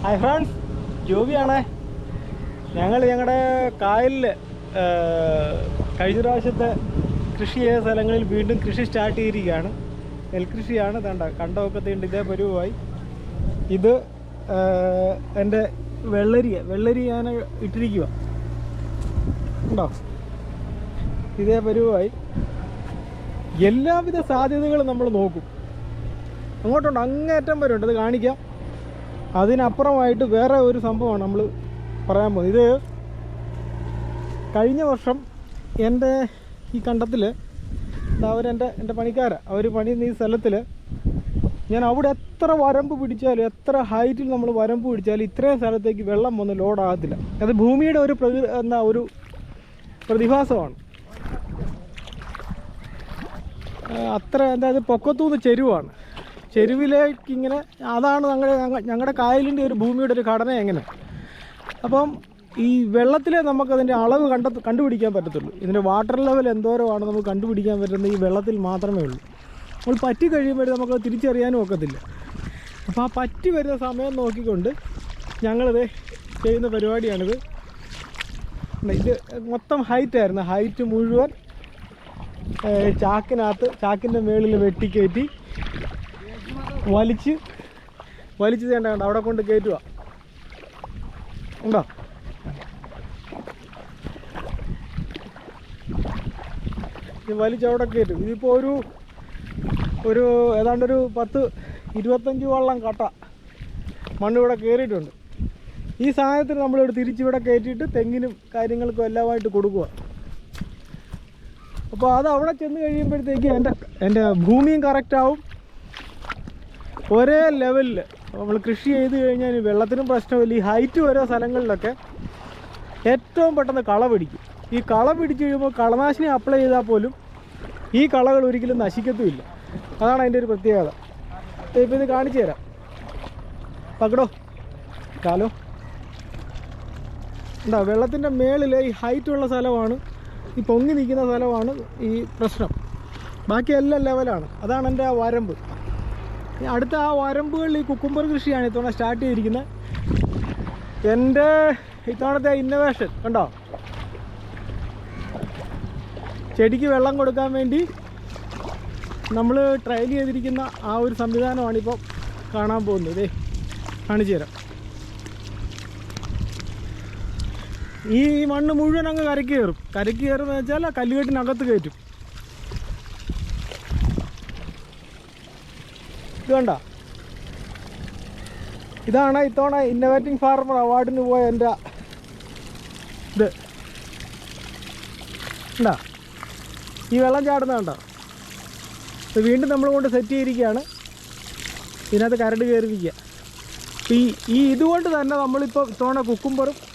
Hi friends, ജോബിയാണേ. ഞങ്ങളുടെ കായലിൽ കഴിഞ്ഞ പ്രാവശ്യത്തെ കൃഷി ചെയ്ത സ്ഥലങ്ങളിൽ വീണ്ടും കൃഷി സ്റ്റാർട്ട് ചെയ്തിരിക്കുകയാണ്. നെൽകൃഷിയാണ്. കണ്ടമൊക്കെ ഇതേ പരുവമായി. ഇത് എൻ്റെ വെള്ളരി ഞാൻ ഇട്ടിരിക്കുക ഉണ്ടോ, ഇതേ പരുവമായി. എല്ലാവിധ സാധ്യതകളും നമ്മൾ നോക്കും. അങ്ങോട്ടുണ്ട്, അങ്ങേറ്റം വരെ ഉണ്ട്. അത് കാണിക്കാം. അതിനപ്പുറമായിട്ട് വേറെ ഒരു സംഭവമാണ് നമ്മൾ പറയാൻ പോകുന്നത്. ഇത് കഴിഞ്ഞ വർഷം എൻ്റെ ഈ കണ്ടത്തിൽ എൻ്റെ പണിക്കാരാണ്. അവർ പണിയുന്ന ഈ സ്ഥലത്തിൽ ഞാൻ അവിടെ എത്ര വരമ്പ് പിടിച്ചാലും, എത്ര ഹൈറ്റിൽ നമ്മൾ വരമ്പ് പിടിച്ചാലും ഇത്രയും സ്ഥലത്തേക്ക് വെള്ളം വന്ന് ലോഡാകത്തില്ല. അത് ഭൂമിയുടെ ഒരു ഒരു പ്രതിഭാസമാണ്. അത്ര അതായത് പൊക്കത്തുനിന്ന് ചെരുവാണ്. ചെരുവിലേക്ക് ഇങ്ങനെ, അതാണ് ഞങ്ങളുടെ കായലിൻ്റെ ഒരു ഭൂമിയുടെ ഒരു ഘടന എങ്ങനെ. അപ്പം ഈ വെള്ളത്തിലെ നമുക്കതിൻ്റെ അളവ് കണ്ടുപിടിക്കാൻ പറ്റത്തുള്ളൂ. ഇതിൻ്റെ വാട്ടർ ലെവൽ എന്തോരമാണ് നമുക്ക് കണ്ടുപിടിക്കാൻ പറ്റുന്നത് ഈ വെള്ളത്തിൽ മാത്രമേ ഉള്ളൂ. നമ്മൾ പറ്റി കഴിയുമ്പോഴേ നമുക്ക് തിരിച്ചറിയാനും ഒക്കത്തില്ല. അപ്പോൾ ആ പറ്റി വരുന്ന സമയം നോക്കിക്കൊണ്ട് ഞങ്ങളിത് ചെയ്യുന്ന പരിപാടിയാണിത്. ഇത് മൊത്തം ഹൈറ്റായിരുന്നു. ഹൈറ്റ് മുഴുവൻ ചാക്കിൻ്റെ മുകളിൽ വെട്ടിക്കയറ്റി വലിച്ച് തേണ്ട അവിടെ കൊണ്ട് കയറ്റുക ഉണ്ടോ. ഇത് വലിച്ചവിടെ കയറ്റും. ഇതിപ്പോൾ ഒരു ഏതാണ്ടൊരു 10-25 വള്ളം കട്ട മണ്ണ് ഇവിടെ കയറിയിട്ടുണ്ട്. ഈ സാധനത്തിന് നമ്മളിവിടെ തിരിച്ചിവിടെ കയറ്റിയിട്ട് തെങ്ങിനും കാര്യങ്ങൾക്കും എല്ലാമായിട്ട് കൊടുക്കുക. അപ്പോൾ അത് അവിടെ ചെന്ന് കഴിയുമ്പോഴത്തേക്ക് എൻ്റെ ഭൂമിയും കറക്റ്റാവും. ഒരേ ലെവലിൽ നമ്മൾ കൃഷി ചെയ്ത് കഴിഞ്ഞാൽ വെള്ളത്തിനും പ്രശ്നമില്ല. ഈ ഹൈറ്റ് ഓരോ സ്ഥലങ്ങളിലൊക്കെ ഏറ്റവും പെട്ടെന്ന് കള പിടിക്കും. ഈ കള പിടിച്ച് കഴിയുമ്പോൾ കളനാശിനി അപ്ലൈ ചെയ്താൽ പോലും ഈ കളകൾ ഒരിക്കലും നശിക്കത്തുമില്ല. അതാണ് അതിൻ്റെ ഒരു പ്രത്യേകത. ഇപ്പോൾ ഇത് കാണിച്ചു തരാം. പകടോ കാലോ എന്താ, വെള്ളത്തിൻ്റെ മേളിൽ ഈ ഹൈറ്റുള്ള സ്ഥലമാണ്, ഈ പൊങ്ങി നിൽക്കുന്ന സ്ഥലമാണ് ഈ പ്രശ്നം. ബാക്കി എല്ലാം ലെവലാണ്. അതാണ് എൻ്റെ ആ വരമ്പ്. അടുത്ത ആ വരമ്പുകളിൽ ഈ കുക്കുംബർ കൃഷിയാണ് ഇത്തവണ സ്റ്റാർട്ട് ചെയ്തിരിക്കുന്നത്. എൻ്റെ ഇത്തവണത്തെ ഇന്നോവേഷൻ കണ്ടോ, ചെടിക്ക് വെള്ളം കൊടുക്കാൻ വേണ്ടി നമ്മൾ ട്രയൽ ചെയ്തിരിക്കുന്ന ആ ഒരു സംവിധാനമാണിപ്പോൾ കാണാൻ പോകുന്നത്. ഇതേ കാണിച്ചു തരാം. ഈ മണ്ണ് മുഴുവൻ അങ്ങ് കരയ്ക്ക് കയറുമെന്ന് വെച്ചാൽ കല്ലുകെട്ടിനകത്ത് കയറ്റും. ഇത് കണ്ട, ഇതാണ് ഇത്തവണ ഇന്നോവേറ്റിംഗ് ഫാർമർ അവാർഡിന് പോയ എൻ്റെ ഇത് കണ്ടോ. ഈ വെള്ളം ചാടുന്ന കണ്ടോ. ഇത് വീണ്ടും നമ്മൾ കൊണ്ട് സെറ്റ് ചെയ്തിരിക്കുകയാണ്. ഇതിനകത്ത് കരട് കയറിയിരിക്കുക. ഈ ഇതുകൊണ്ട് തന്നെ നമ്മളിപ്പോൾ ഇത്തവണ കുക്കുംബറും